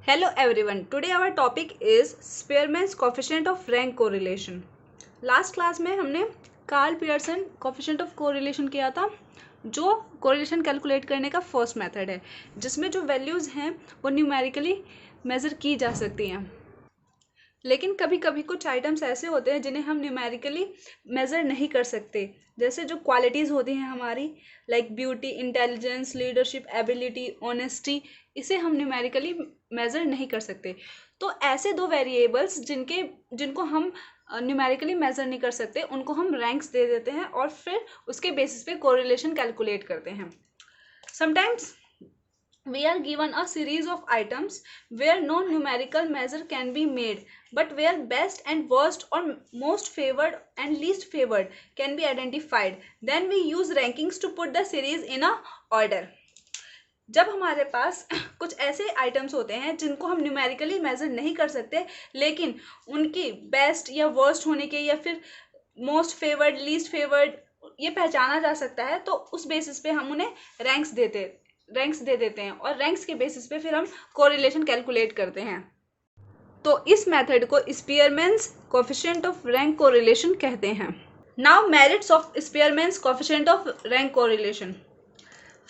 Hello everyone. Today our topic is Spearman's coefficient of rank correlation. Last class में हमने Karl Pearson coefficient of correlation किया था, जो correlation calculate करने का फर्स्ट मेथड है, जिसमें जो वैल्यूज़ हैं वो न्यूमेरिकली मेज़र की जा सकती हैं। लेकिन कभी कभी कुछ आइटम्स ऐसे होते हैं जिन्हें हम न्यूमेरिकली मेज़र नहीं कर सकते, जैसे जो क्वालिटीज़ होती हैं हमारी, like beauty, intelligence, leadership, ability, honesty, इसे हम न्यूमेरिकली मेज़र नहीं कर सकते। तो ऐसे दो वेरिएबल्स जिनको हम न्यूमेरिकली मेज़र नहीं कर सकते, उनको हम रैंक्स दे देते हैं और फिर उसके बेसिस पे कोरिलेशन कैलकुलेट करते हैं। Sometimes we are given a series of items where no numerical measure can be made, but where best and worst or most favored and least favored can be identified. Then we use rankings to put the series in a order. जब हमारे पास कुछ ऐसे items होते हैं जिनको हम numerically major नहीं कर सकते, लेकिन उनकी बेस्ट या वर्स्ट होने के या फिर मोस्ट फेवर्ड, लीस्ट फेवर्ड ये पहचाना जा सकता है, तो उस बेसिस पे हम उन्हें रैंक्स दे देते हैं और रैंक्स के बेसिस पे फिर हम कोरिलेशन कैलकुलेट करते हैं। तो इस मेथड को Spearman's coefficient of rank correlation कहते हैं। Now merits of Spearman's coefficient of rank correlation.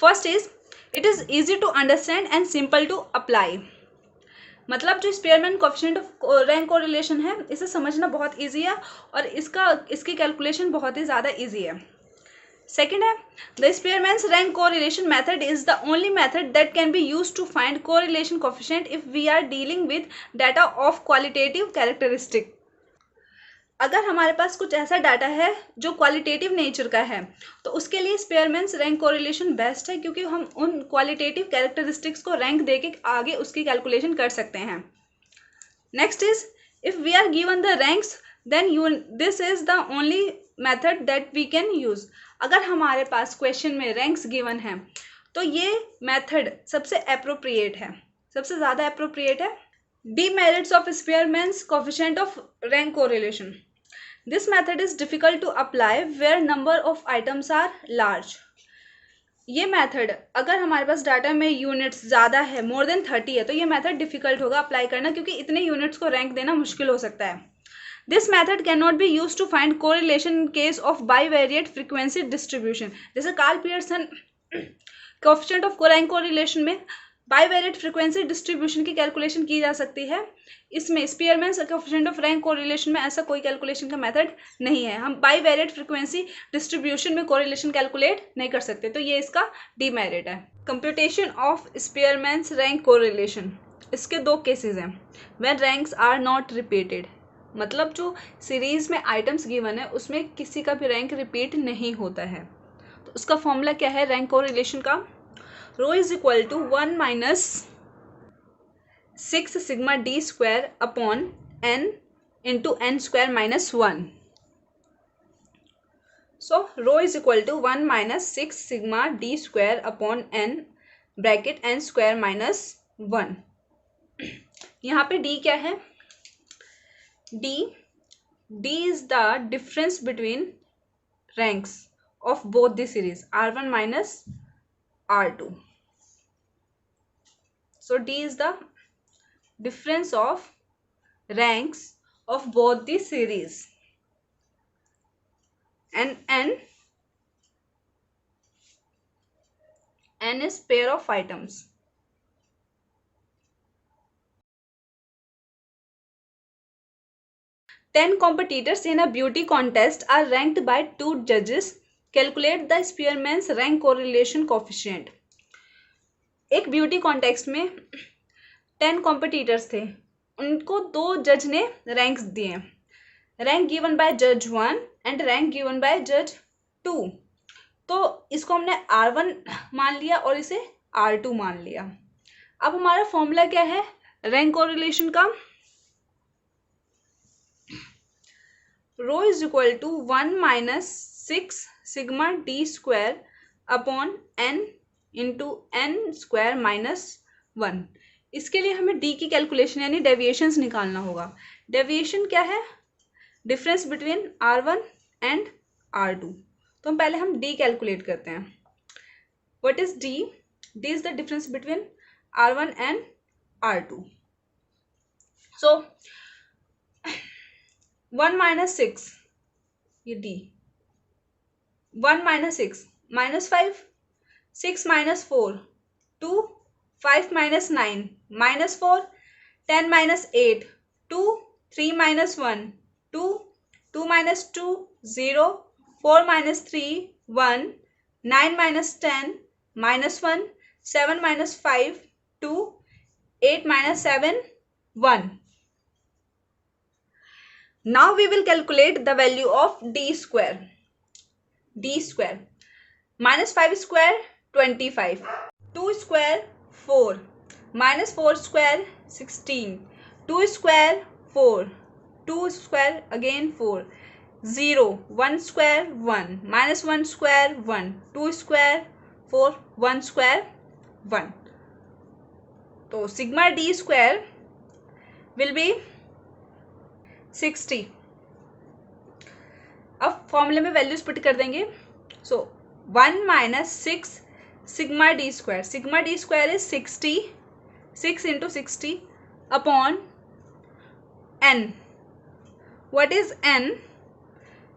First is it is easy to understand and simple to apply. मतलब जो Spearman coefficient of rank correlation है, इसे समझना बहुत ईजी है और इसकी कैलकुलेशन बहुत ही ज़्यादा ईजी है। सेकेंड है, the Spearman's rank correlation method is the only method that can be use to find correlation coefficient if we are dealing with data of qualitative characteristic. अगर हमारे पास कुछ ऐसा डाटा है जो क्वालिटेटिव नेचर का है, तो उसके लिए स्पीयरमैन्स रैंक कोरिलेशन बेस्ट है, क्योंकि हम उन क्वालिटेटिव कैरेक्टरिस्टिक्स को रैंक देके आगे उसकी कैलकुलेशन कर सकते हैं। Next is, if we are given the ranks then this is the only method that we can use. अगर हमारे पास क्वेश्चन में रैंक्स गिवन है, तो ये मेथड सबसे अप्रोप्रिएट है, सबसे ज़्यादा अप्रोप्रिएट है। Demerits of Spearman's coefficient of rank correlation. This method is difficult to apply where number of items are large. ये मेथड अगर हमारे पास डाटा में यूनिट्स ज़्यादा है, मोर देन 30 है, तो ये मेथड डिफिकल्ट होगा अप्लाई करना, क्योंकि इतने यूनिट्स को रैंक देना मुश्किल हो सकता है। This method can not be use to find correlation in case of bivariate frequency distribution. जैसे Karl Pearson coefficient of rank correlation में बाईवेरिएट फ्रीक्वेंसी डिस्ट्रीब्यूशन की कैलकुलेशन की जा सकती है। इसमें Spearman's coefficient of rank correlation में ऐसा कोई कैलकुलेशन का मेथड नहीं है। हम बाईवेरिएट फ्रीक्वेंसी डिस्ट्रीब्यूशन में कोरिलेशन कैलकुलेट नहीं कर सकते, तो ये इसका डीमेरिट है। Computation of Spearman's rank correlation, इसके दो केसेस हैं। When ranks are not repeated, मतलब जो सीरीज में आइटम्स गिवन है उसमें किसी का भी रैंक रिपीट नहीं होता है, तो उसका फॉर्मूला क्या है रैंक कोरिलेशन का? Rho is equal to 1 minus 6 sigma D square upon n into n square minus 1। So rho is equal to 1 minus 6 sigma D square upon n bracket n square minus 1। यहाँ पे d क्या है? d is the difference between ranks of both the series R1 minus R2. So d is the difference of ranks of both the series, and n is pair of items. Ten competitors in a beauty contest are ranked by 2 judges. Calculate the Spearman's rank correlation coefficient. एक beauty contest में 10 competitors थे, उनको 2 जज ने ranks दिए, rank given by जज 1 and rank given by जज 2। तो इसको हमने R1 मान लिया और इसे R2 मान लिया। अब हमारा फॉर्मूला क्या है रैंक कोरिलेशन का? Rho is equal to 1 minus 6 sigma D square upon n into n square minus 1। इसके लिए हमें d की कैलकुलेशन यानी डेविएशंस निकालना होगा। डेविएशन क्या है? Difference between R1 and R2। तो पहले हम d कैलकुलेट करते हैं। What is d? D is the difference between R1 and R2. So 1 minus 6, ये D. 1 minus 6, minus 5, 6 minus 4, 2, 5 minus 9, minus 4, 10 minus 8, 2, 3 minus 1, 2, 2 minus 2, 0, 4 minus 3, 1, 9 minus 10, minus 1, 7 minus 5, 2, 8 minus 7, 1. Now we will calculate the value of D square. D square. Minus 5 square, 25. 2 square, 4. Minus 4 square, 16. 2 square, 4. 2 square, again 4. 0. 1 square, 1. Minus 1 square, 1. 2 square, 4. 1 square, 1. So sigma D square will be 60. अब फॉर्मूले में values put कर देंगे. सो 1 minus 6 sigma D square. Sigma D square is 60. 6 into 60 upon n. What is n?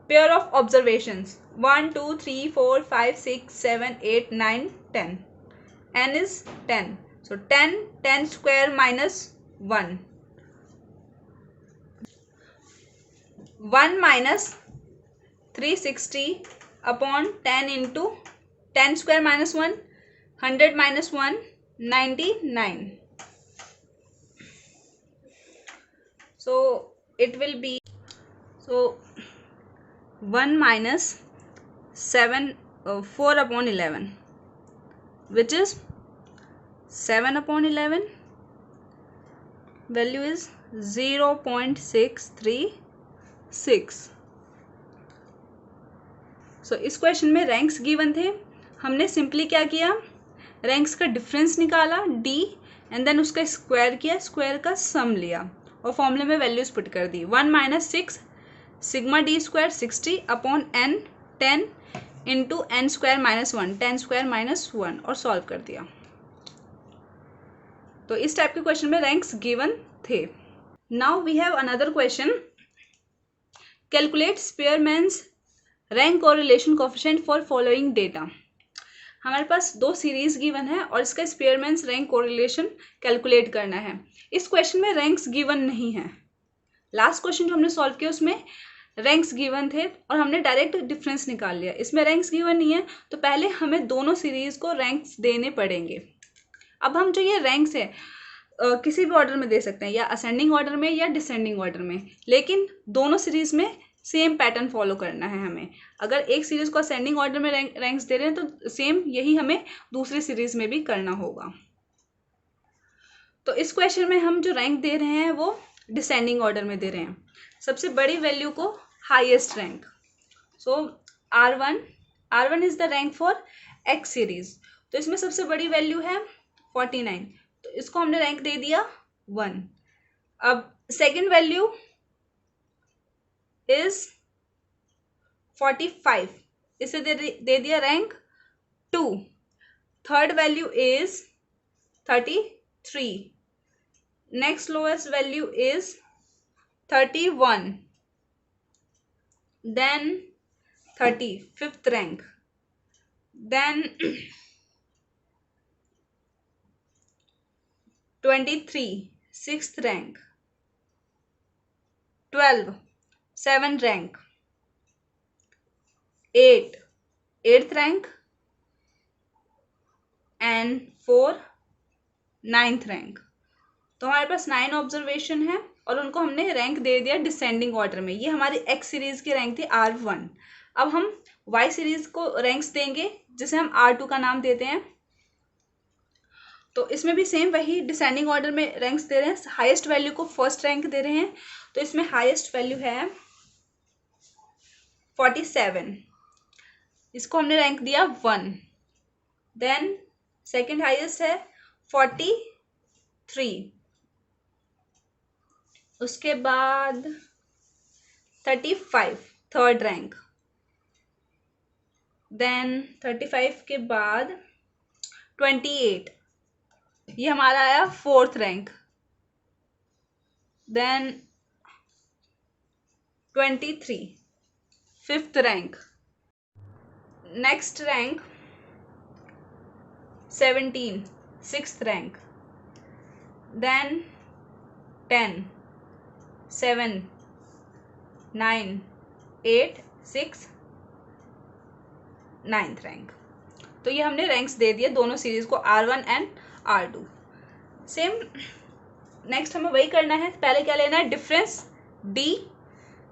Pair of observations. 1, 2, 3, 4, 5, 6, 7, 8, 9, 10. N is 10. So 10, 10 square minus 1. 1 minus 360 upon 10 into 10 square minus 1, 100 minus 1, 99. So it will be, so 1 minus 4 upon 11, which is 7 upon 11. Value is 0.636. सो इस question में ranks given थे. हमने simply क्या किया, ranks का difference निकाला D and then उसका square किया, स्क्वायर का सम लिया और फॉर्मूले में वैल्यूज पुट कर दी. 1 minus 6 sigma D square 60 upon n 10 into n square minus 1 10 square minus 1 और सॉल्व कर दिया. तो इस टाइप के क्वेश्चन में रैंक्स गिवन थे. Now we have another question. Calculate Spearman's rank correlation coefficient for following data. हमारे पास दो सीरीज गिवन है और इसका स्पेयरमैन्स रैंक कोरिलेशन कैलकुलेट करना है. इस क्वेश्चन में रैंक्स गिवन नहीं है. लास्ट क्वेश्चन जो हमने सॉल्व किया उसमें रैंक्स गिवन थे और हमने डायरेक्ट डिफरेंस निकाल लिया. इसमें रैंक्स गिवन नहीं है तो पहले हमें दोनों सीरीज को रैंक्स देने पड़ेंगे. अब हम जो ये रैंक्स है किसी भी ऑर्डर में दे सकते हैं, या असेंडिंग ऑर्डर में या डिसेंडिंग ऑर्डर में, लेकिन दोनों सीरीज में सेम पैटर्न फॉलो करना है हमें. अगर एक सीरीज को असेंडिंग ऑर्डर में रैंक्स दे रहे हैं तो सेम यही हमें दूसरी सीरीज में भी करना होगा. तो इस क्वेश्चन में हम जो रैंक दे रहे हैं वो डिसेंडिंग ऑर्डर में दे रहे हैं. सबसे बड़ी वैल्यू को highest rank. So R1 is the rank for x series. तो इसमें सबसे बड़ी वैल्यू है 49, तो इसको हमने रैंक दे दिया 1. अब सेकेंड वैल्यू इज 45, इसे दे दिया rank 2. Third value is 33. Next lowest value is 31. Then 30, fifth rank. Then 23, sixth rank. 12, 7th rank. 8, 8th rank. And 4, 9th rank. तो हमारे पास 9 ऑब्जर्वेशन है और उनको हमने रैंक दे दिया डिसेंडिंग ऑर्डर में. ये हमारी एक्स सीरीज की रैंक थी R1. अब हम वाई सीरीज को रैंक्स देंगे जिसे हम R2 का नाम देते हैं. तो इसमें भी सेम वही डिसेंडिंग ऑर्डर में रैंक्स दे रहे हैं. हाईएस्ट वैल्यू को फर्स्ट रैंक दे रहे हैं. तो इसमें हाईएस्ट वैल्यू है 47, इसको हमने रैंक दिया 1. देन सेकंड हाईएस्ट है 43, उसके बाद 35, थर्ड रैंक. देन 35 के बाद 28, ये हमारा आया 4th rank. Then 23, 5th rank. Next rank 17, 6th rank. Then 10, 7, 9, 8, 6, 9th rank. तो ये हमने रैंक्स दे दिए दोनों सीरीज को, R1 and R2। Same next हमें वही करना है। पहले क्या लेना है, difference D,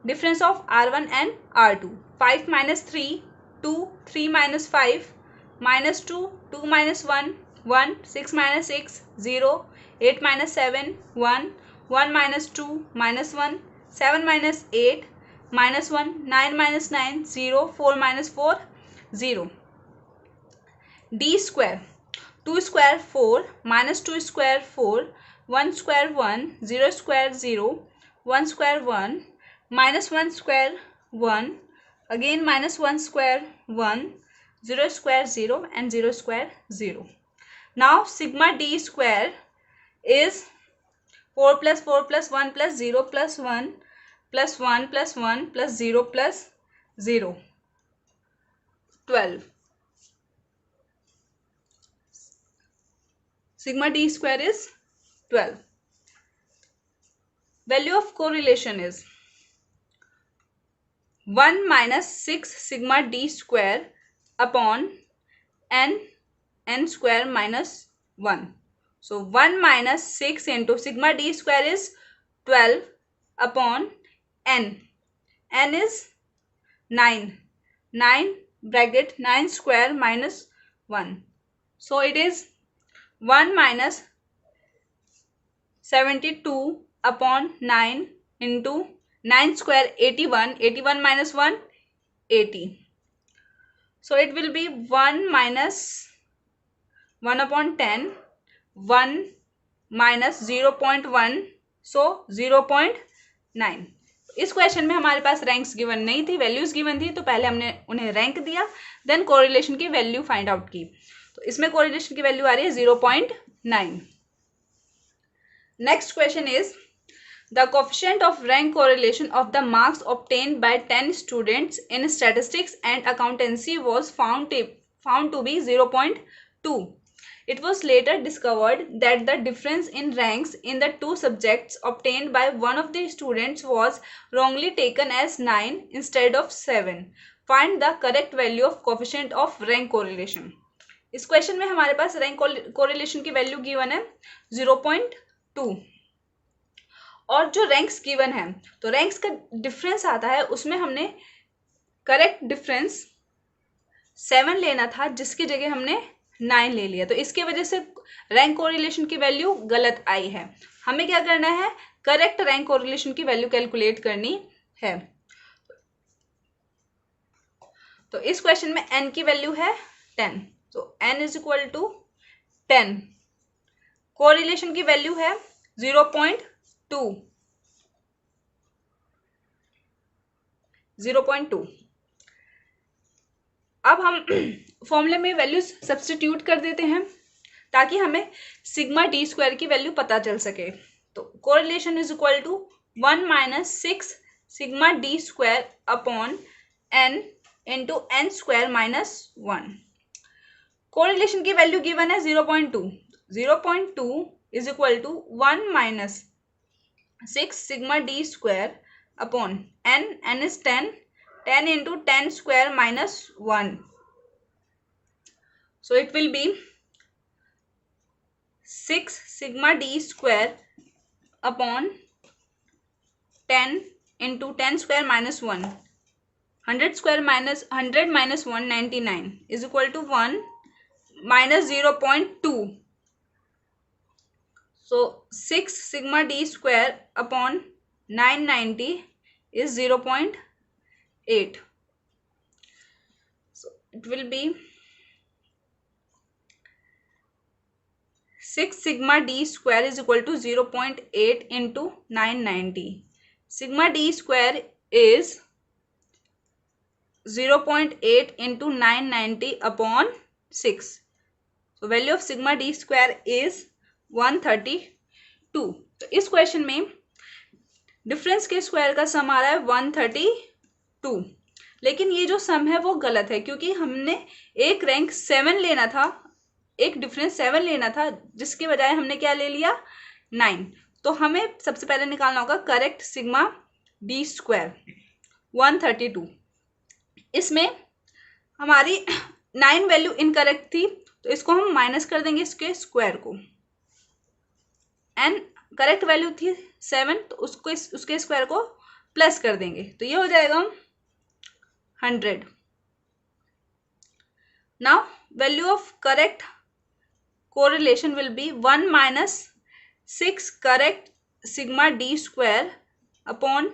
difference of R1 and R2। 5 - 3 2, 3 - 5 -2, 2 - 1 1, 6 - 6 0, 8 - 7 1, 1 - 2 -1, 7 - 8 -1, 9 - 9 0, 4 - 4 0। D square, 2 square 4, -2 square 4, 1 square 1, 0 square 0, 1 square 1, -1 square 1, again -1 square 1, 0 square 0 and 0 square 0. Now sigma D square is 4 plus 4 plus 1 plus 0 plus 1 plus 1 plus 1 plus 0 plus 0, 12. Sigma D square is 12. Value of correlation is 1 minus 6 sigma D square upon n square minus 1. So 1 minus 6 into sigma D square is 12 upon n. N is 9. 9 bracket 9 square minus 1. So it is 1 minus 72 upon 9 into 9 square 81. 81 minus 1 80. So it will be 1 minus 1 upon 10. 1 minus 0.1. So 0.9. इस question में हमारे पास ranks given नहीं थी, values given थी, तो पहले हमने उन्हें रैंक दिया, देन कोरिलेशन की वैल्यू फाइंड आउट की। तो इसमें कोरिलेशन की वैल्यू आ रही है 0.9। Next question is the coefficient of rank correlation of the marks obtained by 10 students in statistics and accountancy was found to be 0.2. It was later discovered that the difference in ranks in the two subjects obtained by one of the students was wrongly taken as 9 instead of 7. Find the correct value of coefficient of rank correlation. इस question में हमारे पास rank correlation की value given है 0.2 और जो ranks given है, तो ranks का डिफरेंस आता है, उसमें हमने करेक्ट डिफरेंस 7 लेना था, जिसकी जगह हमने 9 ले लिया, तो इसके वजह से रैंक कोरिलेशन की वैल्यू गलत आई है। हमें क्या करना है, करेक्ट रैंक कोरिलेशन की वैल्यू कैलकुलेट करनी है। तो इस क्वेश्चन में n की वैल्यू है 10, तो n is equal to 10। Correlation की वैल्यू है 0.2। 0.2। अब हम फॉर्मूले में वैल्यूज सब्स्टिट्यूट कर देते हैं ताकि हमें सिग्मा डी स्क्वायर की वैल्यू पता चल सके। तो correlation is equal to 1 minus 6 sigma D square upon n into n square minus 1। Correlation की वैल्यू गिवन है 0.2। 0.2 is equal to 1 minus 6 sigma D square upon n is 10, 10 into 10 square minus 1. So it will be 6 sigma d square upon 10 into 10 square minus 1. 100 square minus 100 minus 199 is equal to 1 minus 0.2. So 6 sigma d square upon 990 is 0.8. So it will be 6 sigma d square is equal to 0.8 into 990. Sigma d square is 0.8 into 990 upon 6. तो value of sigma D square is 132। तो इस question में difference के square का सम आ रहा है 132, लेकिन ये जो सम है वो गलत है क्योंकि हमने एक रैंक 7 लेना था, एक डिफरेंस 7 लेना था, जिसके बजाय हमने क्या ले लिया 9। तो हमें सबसे पहले निकालना होगा करेक्ट सिग्मा डी स्क्वायर 132। इसमें हमारी 9 वैल्यू इनकरेक्ट थी, तो इसको हम माइनस कर देंगे इसके स्क्वायर को। एंड करेक्ट वैल्यू थी 7, तो उसके स्क्वायर को प्लस कर देंगे, तो ये हो जाएगा 100। Now value of correct correlation will be 1 minus 6 correct sigma D square upon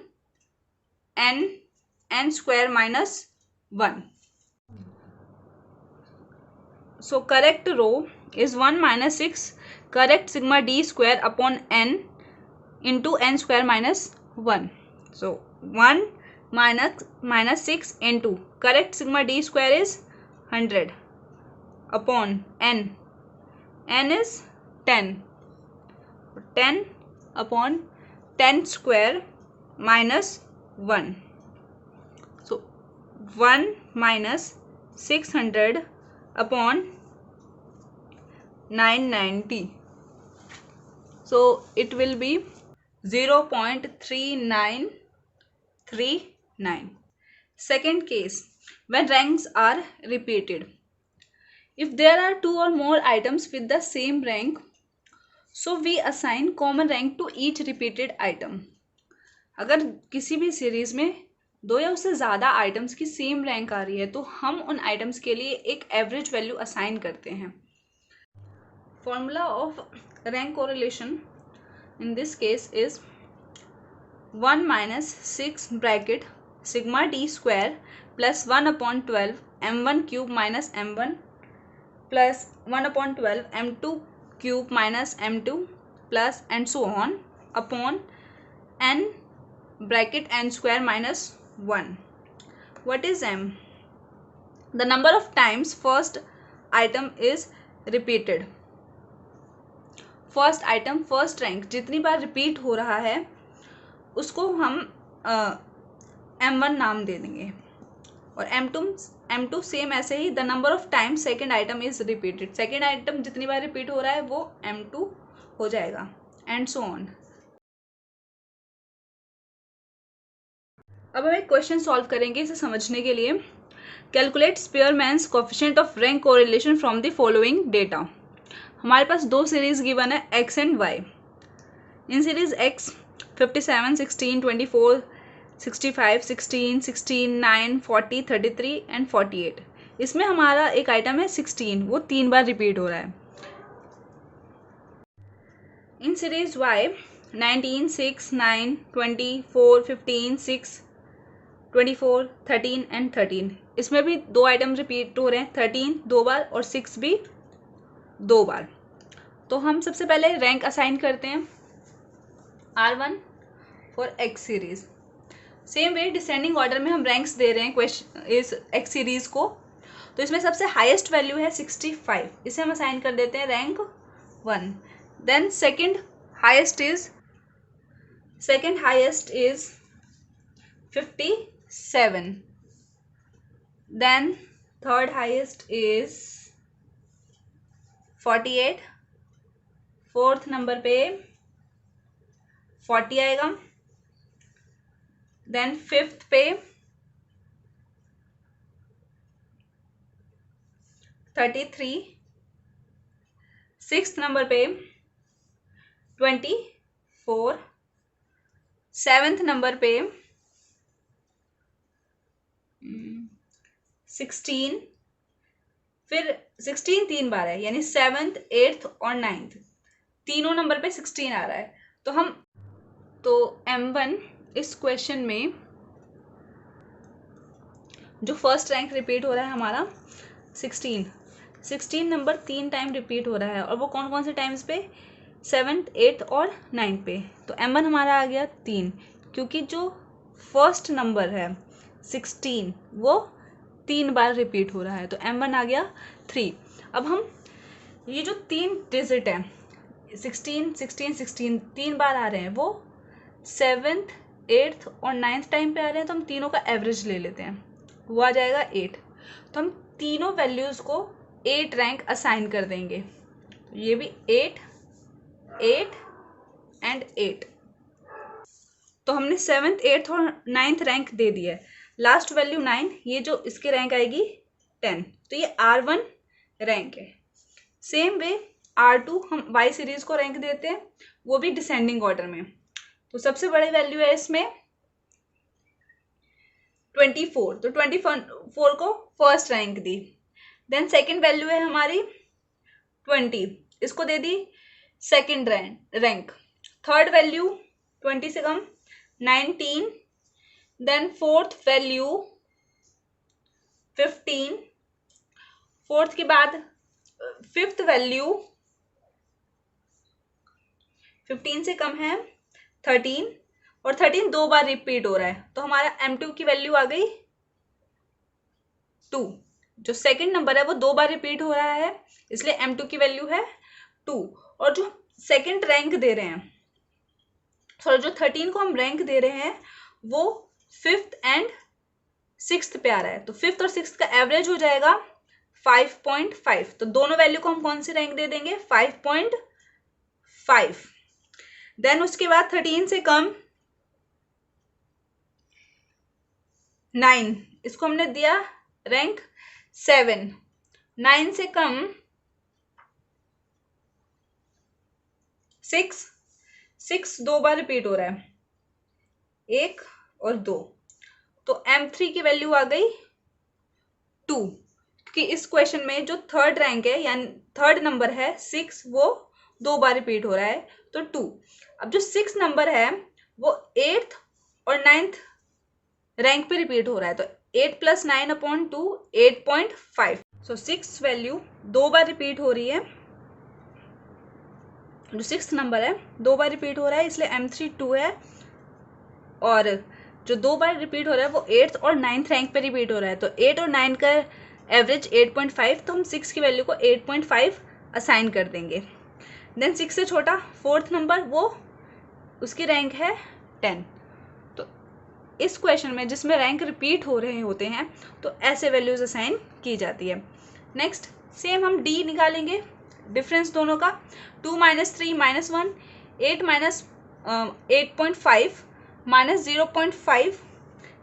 n square minus 1। So correct row is 1 minus 6 correct sigma d square upon n into n square minus 1. So 1 minus 6 into correct sigma d square is 100 upon n. n is 10. 10 upon 10 square minus 1. So 1 minus 600 upon 990. So it will be 0.3939. Second case, when ranks are repeated. If there are 2 or more items with the same rank, so we assign common rank to each repeated item. अगर किसी भी series में 2 या उससे ज़्यादा items की same rank आ रही है तो हम उन आइटम्स के लिए एक एवरेज वैल्यू असाइन करते हैं। Formula of rank correlation in this case is 1 minus 6 bracket sigma D square plus 1/12 m1 cube minus m1 plus 1/12 m2 cube minus m2 plus and so on upon n bracket n square minus 1. What is m? The number of times first item is repeated. First item first rank जितनी बार repeat हो रहा है उसको हम m1 नाम दे देंगे, और m2 same ऐसे ही the number of times second item is repeated. second item जितनी बार रिपीट हो रहा है वो m2 हो जाएगा and so on. अब हम एक क्वेश्चन सॉल्व करेंगे इसे समझने के लिए। Calculate स्पीयरमैन्स coefficient of rank correlation from the following data. हमारे पास 2 सीरीज गिवन है x and y। In series x 57, 16, 24, 65, 16, 16, 9, 40, 33 and 48। इसमें हमारा एक आइटम है 16, वो 3 बार रिपीट हो रहा है। In series y 19, 6, 9, 24, 15, 6, 24, 13 and 13। इसमें भी 2 आइटम रिपीट हो रहे हैं, 13 2 बार और 6 भी 2 बार। तो हम सबसे पहले रैंक असाइन करते हैं R1 for X series. Same way descending order में हम रैंक्स दे रहे हैं क्वेश्चन इस X सीरीज को। तो इसमें सबसे हाईएस्ट वैल्यू है 65, इसे हम असाइन कर देते हैं rank 1। Then second highest is 57. Then third highest is 48. Fourth number पे 40 आएगा। देन फिफ्थ पे 33। सिक्स्थ नंबर पे 24। सेवेंथ नंबर पे 16। फिर 16 3 बार है, यानी 7th 8th और 9th तीनों नंबर पे 16 आ रहा है। तो M1 इस क्वेश्चन में जो फर्स्ट रैंक रिपीट हो रहा है हमारा 16 नंबर 3 टाइम रिपीट हो रहा है, और वो कौन कौन से टाइम्स पे 7th 8th और 9th पे। तो M1 हमारा आ गया 3, क्योंकि जो फर्स्ट नंबर है 16 वो 3 बार रिपीट हो रहा है, तो M1 आ गया 3। अब हम ये जो 3 डिजिट है 16 16 16 3 बार आ रहे हैं, वो 7th 8th और 9th टाइम पे आ रहे हैं, तो हम तीनों का एवरेज ले लेते हैं, वो आ जाएगा 8। तो हम तीनों वैल्यूज़ को 8 रैंक असाइन कर देंगे, ये भी 8 8 एंड 8। तो हमने 7th 8th और 9th रैंक दे दिया है। लास्ट वैल्यू 9, ये जो इसकी रैंक आएगी 10, तो ये R1 रैंक है। सेम वे R2 हम Y सीरीज को रैंक देते हैं, वो भी डिसेंडिंग ऑर्डर में। तो सबसे बड़ी वैल्यू है इसमें 24, तो 24 को फर्स्ट रैंक दी। देन सेकंड वैल्यू है हमारी 20, इसको दे दी सेकंड रैंक। थर्ड वैल्यू 20 से कम 19, देन फोर्थ वैल्यू 15, फोर्थ के बाद फिफ्थ वैल्यू 15 से कम है 13, और 13 2 बार रिपीट हो रहा है, तो हमारा M2 की वैल्यू आ गई 2। जो सेकंड नंबर है वो 2 बार रिपीट हो रहा है, इसलिए M2 की वैल्यू है 2। और जो सेकंड रैंक दे रहे हैं, सॉरी, जो 13 को हम रैंक दे रहे हैं वो 5th एंड 6th पे आ रहा है, तो 5th और 6th का एवरेज हो जाएगा 5.5। तो दोनों वैल्यू को हम कौन सी रैंक दे देंगे, 5.5। देन उसके बाद 13 से कम 9, इसको हमने दिया रैंक 7। 9 से कम 6 2 बार रिपीट हो रहा है, 1 और 2, तो M3 की वैल्यू आ गई 2, क्योंकि इस क्वेश्चन में जो थर्ड रैंक है यानी थर्ड नंबर है 6, वो 2 बार रिपीट हो रहा है, तो 2। अब जो 6 नंबर है वो 8th और 9th रैंक पे रिपीट हो रहा है, तो 8 + 9/2 8.5। सो 6 वैल्यू 2 बार रिपीट हो रही है, जो 6th नंबर है 2 बार रिपीट हो रहा है, इसलिए M3 2 है। और जो 2 बार रिपीट हो रहा है वो 8th और 9th रैंक पे रिपीट हो रहा है, तो 8 और 9 का एवरेज 8.5, तो हम 6 की वैल्यू को 8.5 असाइन कर देंगे। देन 6 से छोटा 4th नंबर, वो उसकी रैंक है 10। तो इस क्वेश्चन में जिसमें रैंक रिपीट हो रहे होते हैं तो ऐसे वैल्यूज असाइन की जाती है। नेक्स्ट सेम हम D निकालेंगे, डिफरेंस दोनों का। 2 - 3 - 1, 8 - 8.5 - 0.5,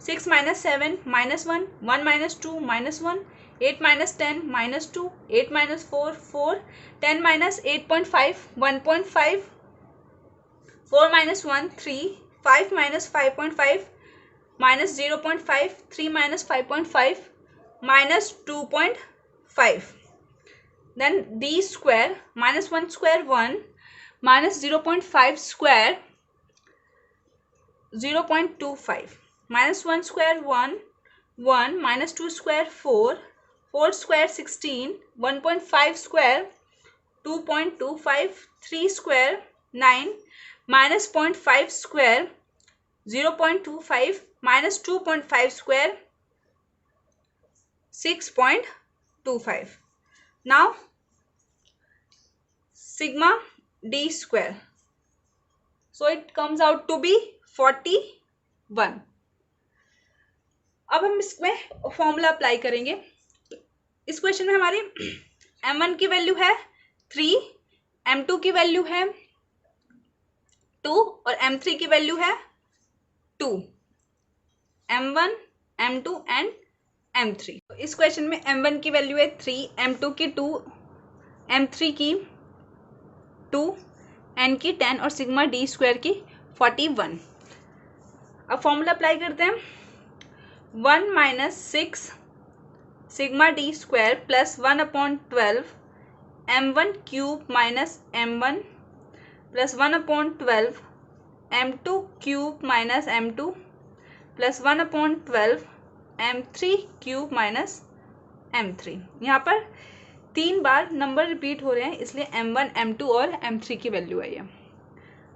6 - 7 - 1, 1 - 2 - 1, 8 - 10 - 2, 8 - 4 4, 10 - 8.5 1.5, 4 - 1 3, 5 - 5.5 - 0.5, 3 - 5.5 - 2.5। then D square -1 square 1, -0.5 square 0.25, -1 square 1 1, -2 square 4, 4 square 16, 1.5 square 2.25, 3 square 9, -0.5 square 0.25, -2.5 square 6.25. Now sigma D square, so it comes out to be 41. अब हम इसमें फॉर्मूला अप्लाई करेंगे। इस क्वेश्चन में हमारी M1 की वैल्यू है 3, M2 की वैल्यू है 2 और M3 की वैल्यू है 2। M1, M2 and M3। तो इस क्वेश्चन में M1 की वैल्यू है 3, M2 की 2, M3 की 2, N की 10 और सिग्मा D स्क्वायर की 41। अब फॉर्मूला अप्लाई करते हैं। 1 - 6 sigma D square plus 1/12 M1 cube minus M1 plus 1/12 M2 cube minus M2 plus 1/12 M3 cube minus M3। यहाँ पर 3 बार नंबर रिपीट हो रहे हैं, इसलिए M1 M2 और M3 की वैल्यू है ये,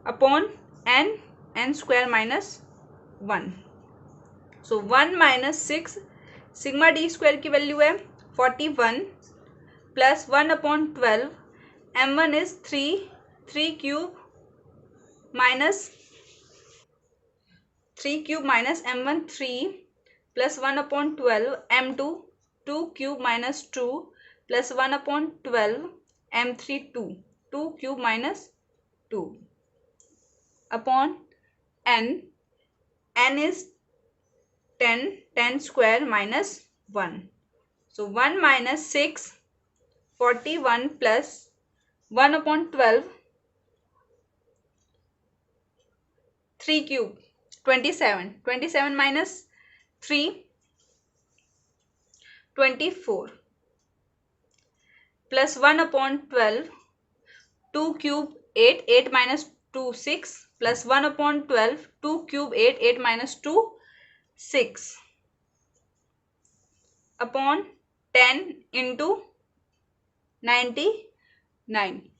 अपॉन n स्क्वायर माइनस 1। सो 1 - 6 सिग्मा D स्क्वायर की वैल्यू है 41 plus 1/12 m1 is 3 cube minus m1 3 plus 1 upon 12 m2 2 cube minus 2 plus 1 upon 12 m3 2 cube minus 2 upon n is 10 square minus 1. So 1 minus 6 41 plus 1 upon 12 3 cube 27 minus 3 24 plus 1 upon 12 2 cube 8 minus 2 6 plus 1 upon 12 2 cube 8 minus 2 6 upon 10 into 99.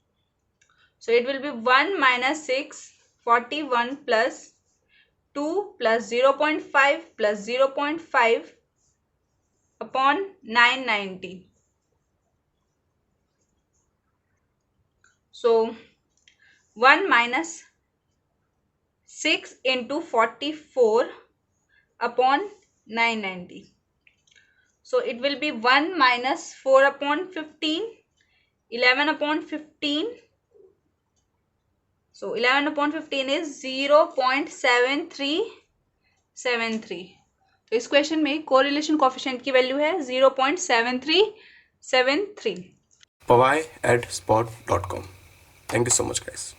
So it will be 1 minus 6 41 plus 2 plus 0.5 plus 0.5 upon 990. So 1 minus 6 into 44 upon 990. So it will be 1 minus 4 upon 15, 11 upon 15. So 11 upon 15 is 0.7373. तो इस question में correlation coefficient की value है 0.7373. pawai@spot.com. Thank you so much, guys.